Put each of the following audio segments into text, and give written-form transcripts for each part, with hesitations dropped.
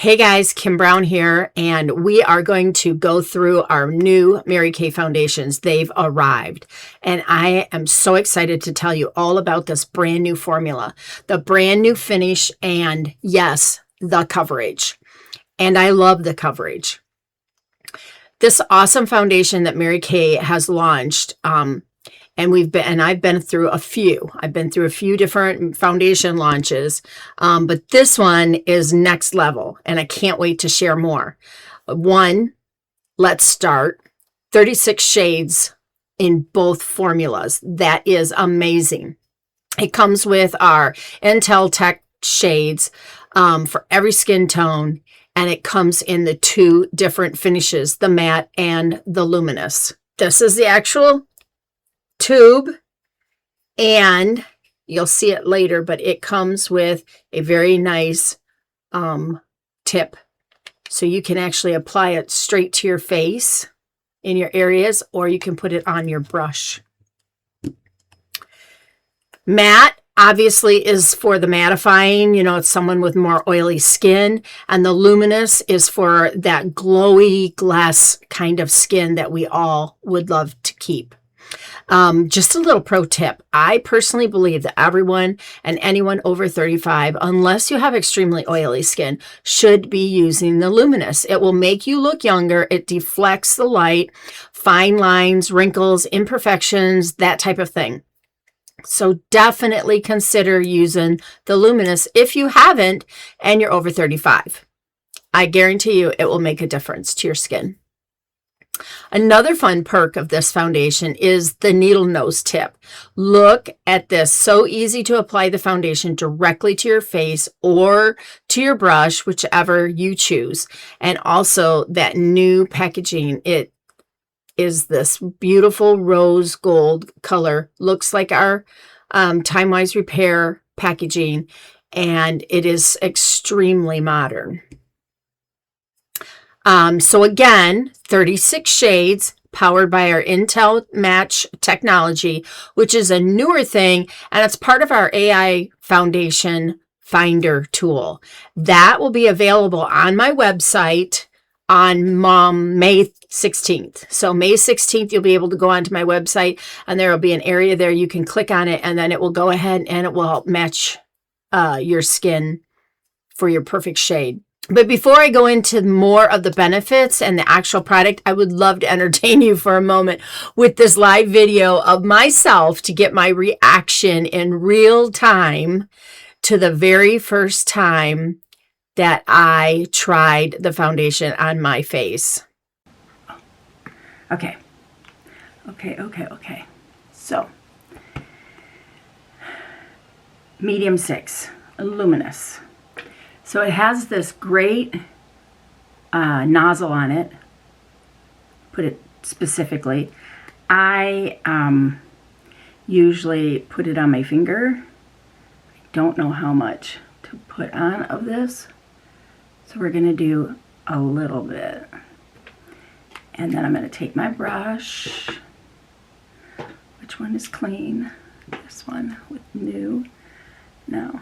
Hey guys, Kim Brown here, and we are going to go through our new Mary Kay foundations. They've arrived, and I am so excited to tell you all about this brand new formula, the brand new finish, and yes, the coverage. And I love the coverage. This awesome foundation that Mary Kay has launched, and I've been through a few. I've been through a few different foundation launches, but this one is next level, and I can't wait to share more. One, let's start. 36 shades in both formulas. That is amazing. It comes with our Intel Tech shades for every skin tone, and it comes in the two different finishes, the matte and the luminous. This is the actual tube, and you'll see it later, but it comes with a very nice tip, so you can actually apply it straight to your face in your areas, or you can put it on your brush. Matte obviously is for the mattifying, it's someone with more oily skin, and the luminous is for that glowy glass kind of skin that we all would love to keep. Just a little pro tip. I personally believe that everyone and anyone over 35, unless you have extremely oily skin, should be using the luminous. It will make you look younger. It deflects the light, fine lines, wrinkles, imperfections, that type of thing. So definitely consider using the luminous if you haven't and you're over 35. I guarantee you it will make a difference to your skin. Another fun perk of this foundation is the needle nose tip. Look at this. So easy to apply the foundation directly to your face or to your brush, whichever you choose. And also that new packaging. It is this beautiful rose gold color. Looks like our TimeWise Repair packaging, and it is extremely modern. So again, 36 shades powered by our Intel Match technology, which is a newer thing, and it's part of our AI foundation finder tool. That will be available on my website on May 16th. So May 16th, you'll be able to go onto my website, and there will be an area there. You can click on it, and then it will go ahead and it will help match your skin for your perfect shade. But before I go into more of the benefits and the actual product, I would love to entertain you for a moment with this live video of myself to get my reaction in real time to the very first time that I tried the foundation on my face. Okay. So, medium 6, luminous. So it has this great nozzle on it, put it specifically. I usually put it on my finger. I don't know how much to put on of this. So we're going to do a little bit. And then I'm going to take my brush. Which one is clean? This one with new. No.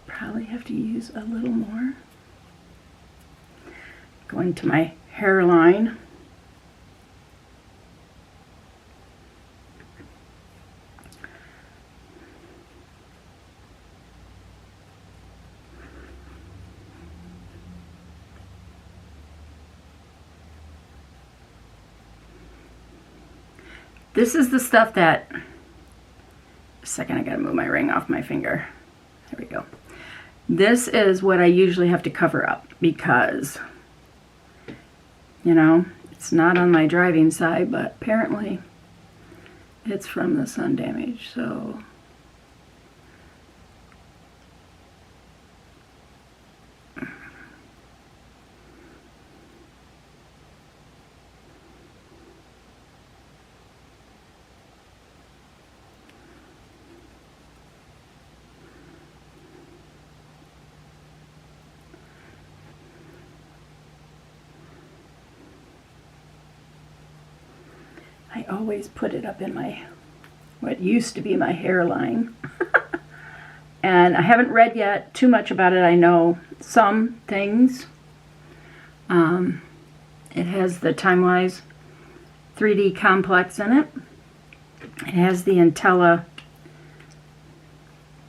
Probably have to use a little more. Going to my hairline. This is the stuff that, a second, I gotta move my ring off my finger. There we go. This is what I usually have to cover up because, it's not on my driving side, but apparently it's from the sun damage, so. I always put it up in my, what used to be my hairline. And I haven't read yet too much about it. I know some things. It has the TimeWise 3D complex in it. It has the Intella.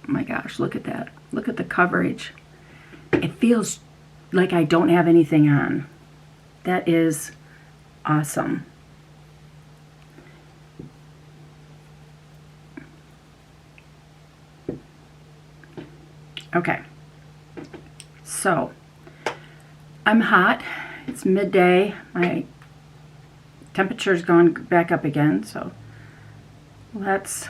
Oh my gosh, look at that. Look at the coverage. It feels like I don't have anything on. That is awesome. Okay, so I'm hot. It's midday. My temperature's gone back up again, so let's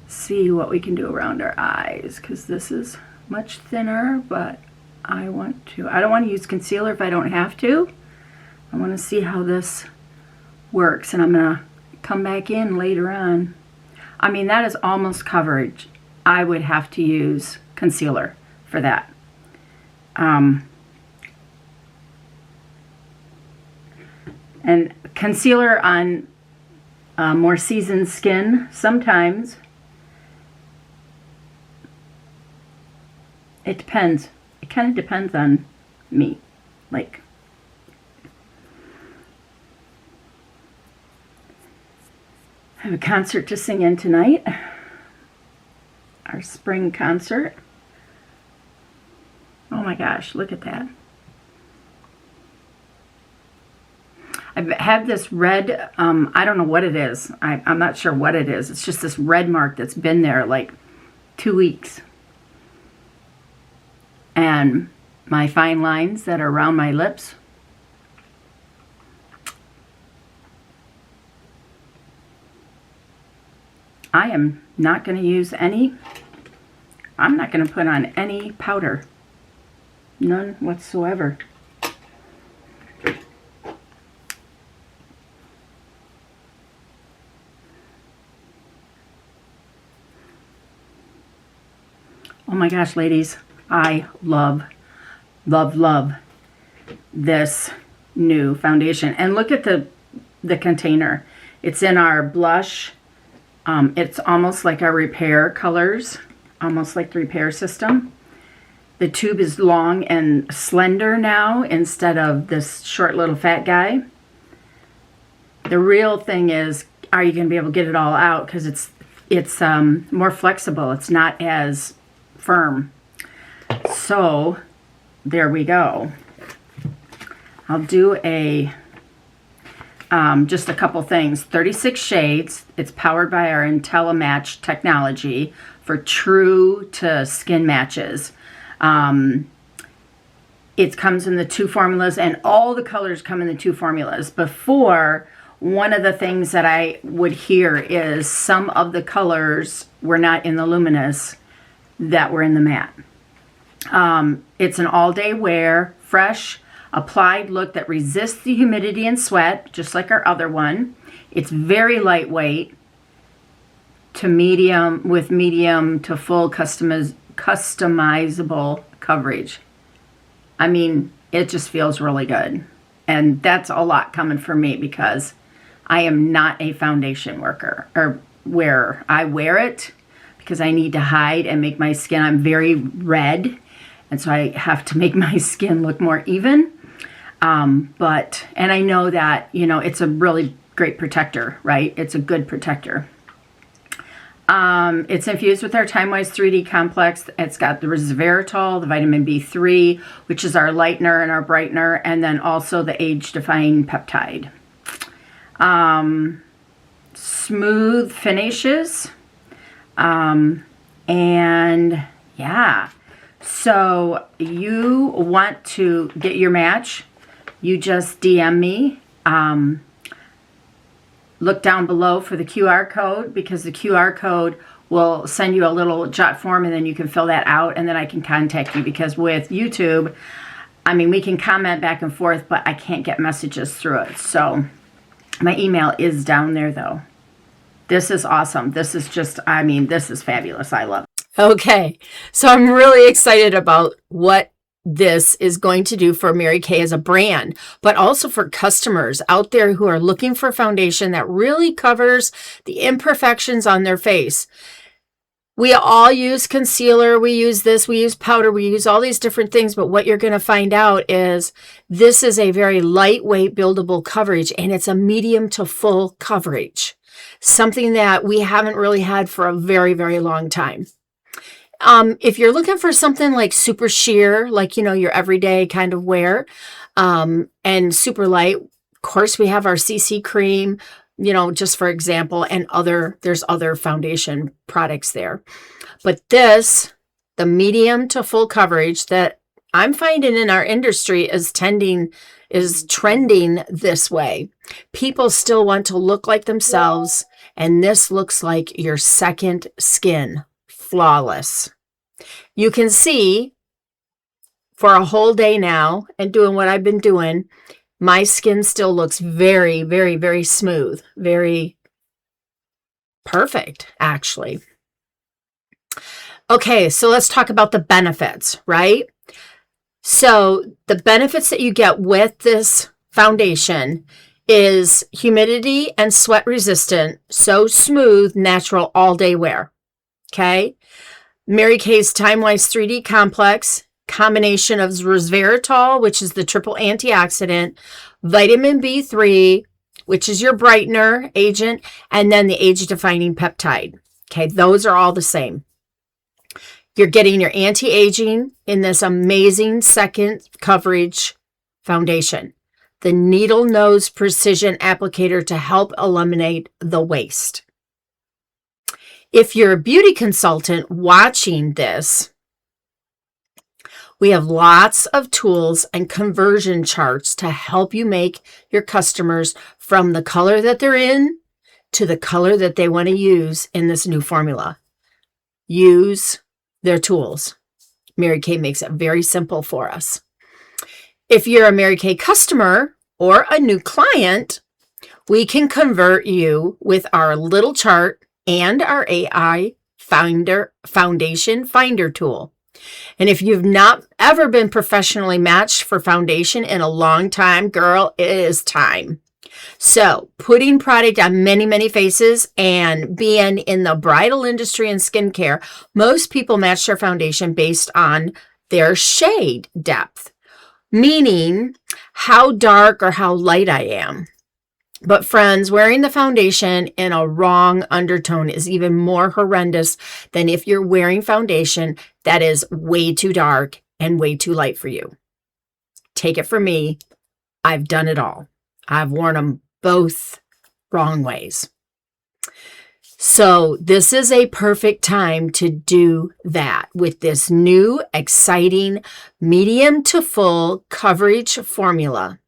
see what we can do around our eyes, because this is much thinner, but I don't want to use concealer if I don't have to. I want to see how this works, and I'm going to come back in later on. I mean, that is almost coverage. I would have to use concealer for that. And concealer on more seasoned skin, sometimes it depends. It kind of depends on me. Like, I have a concert to sing in tonight. Our spring concert. Oh my gosh, look at that. I have this red, I don't know what it is. I'm not sure what it is. It's just this red mark that's been there like 2 weeks. And my fine lines that are around my lips. I am not going to use any, I'm not going to put on any powder. None whatsoever. Oh my gosh, ladies, I love, love, love this new foundation. And look at the container. It's in our blush. It's almost like our repair colors, almost like the repair system. The tube is long and slender now instead of this short little fat guy. The real thing is, are you going to be able to get it all out? Because it's more flexible. It's not as firm. So there we go. I'll do a just a couple things. 36 shades. It's powered by our IntelliMatch technology for true to skin matches. It comes in the 2 formulas, and all the colors come in the 2 formulas. Before, one of the things that I would hear is some of the colors were not in the luminous that were in the matte. It's an all-day wear, fresh, applied look that resists the humidity and sweat, just like our other one. It's very lightweight to medium, with medium to full customizable coverage. I mean, it just feels really good. And that's a lot coming from me because I am not a foundation worker or wearer. I wear it because I need to hide and make my skin, I'm very red, and so I have to make my skin look more even. And I know that, you know, it's a really great protector, right? It's a good protector. It's infused with our TimeWise 3D complex. It's got the resveratrol, the vitamin B3, which is our lightener and our brightener, and then also the age-defying peptide. Smooth finishes. And yeah, so you want to get your match, you just DM me. Look down below for the QR code, because the QR code will send you a little jot form, and then you can fill that out, and then I can contact you, because with YouTube, I mean, we can comment back and forth, but I can't get messages through it. So my email is down there though. This is awesome. This is just, I mean, this is fabulous. I love it. Okay, so I'm really excited about what this is going to do for Mary Kay as a brand, but also for customers out there who are looking for foundation that really covers the imperfections on their face. We all use concealer, we use this, we use powder, we use all these different things, but what you're going to find out is this is a very lightweight buildable coverage, and it's a medium to full coverage, something that we haven't really had for a very, very long time. If you're looking for something like super sheer, like, your everyday kind of wear, and super light, of course, we have our CC cream, just for example, and there's other foundation products there. But this, the medium to full coverage that I'm finding in our industry is trending this way. People still want to look like themselves, and this looks like your second skin. Flawless. You can see for a whole day now and doing what I've been doing, my skin still looks very, very, very smooth, very perfect, actually. Okay, so let's talk about the benefits, right? So the benefits that you get with this foundation is humidity and sweat resistant, so smooth, natural all day wear. Okay. Mary Kay's TimeWise 3D Complex, combination of resveratrol, which is the triple antioxidant, vitamin B3, which is your brightener agent, and then the age-defying peptide. Okay, those are all the same. You're getting your anti-aging in this amazing second coverage foundation. The needle nose precision applicator to help eliminate the waste. If you're a beauty consultant watching this, we have lots of tools and conversion charts to help you make your customers from the color that they're in to the color that they want to use in this new formula. Use their tools. Mary Kay makes it very simple for us. If you're a Mary Kay customer or a new client, we can convert you with our little chart and our AI foundation finder tool. And if you've not ever been professionally matched for foundation in a long time, girl, it is time. So putting product on many, many faces and being in the bridal industry and skincare, most people match their foundation based on their shade depth, meaning how dark or how light I am. But friends, wearing the foundation in a wrong undertone is even more horrendous than if you're wearing foundation that is way too dark and way too light for you. Take it from me. I've done it all. I've worn them both wrong ways. So this is a perfect time to do that with this new, exciting, medium to full coverage formula.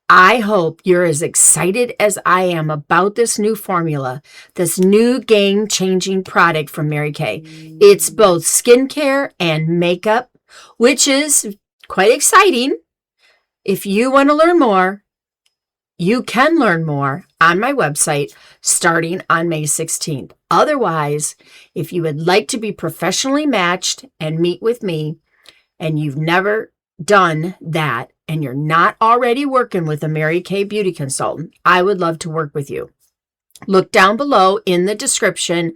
I hope you're as excited as I am about this new formula, this new game-changing product from Mary Kay. It's both skincare and makeup, which is quite exciting. If you want to learn more, you can learn more on my website starting on May 16th. Otherwise, if you would like to be professionally matched and meet with me, and you've never done that, and you're not already working with a Mary Kay beauty consultant, I would love to work with you. Look down below in the description.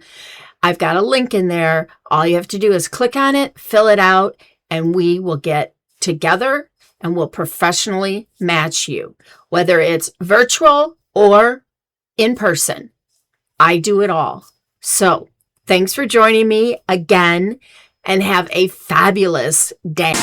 I've got a link in there. All you have to do is click on it, fill it out, and we will get together and we'll professionally match you, whether it's virtual or in person. I do it all. So thanks for joining me again, and have a fabulous day.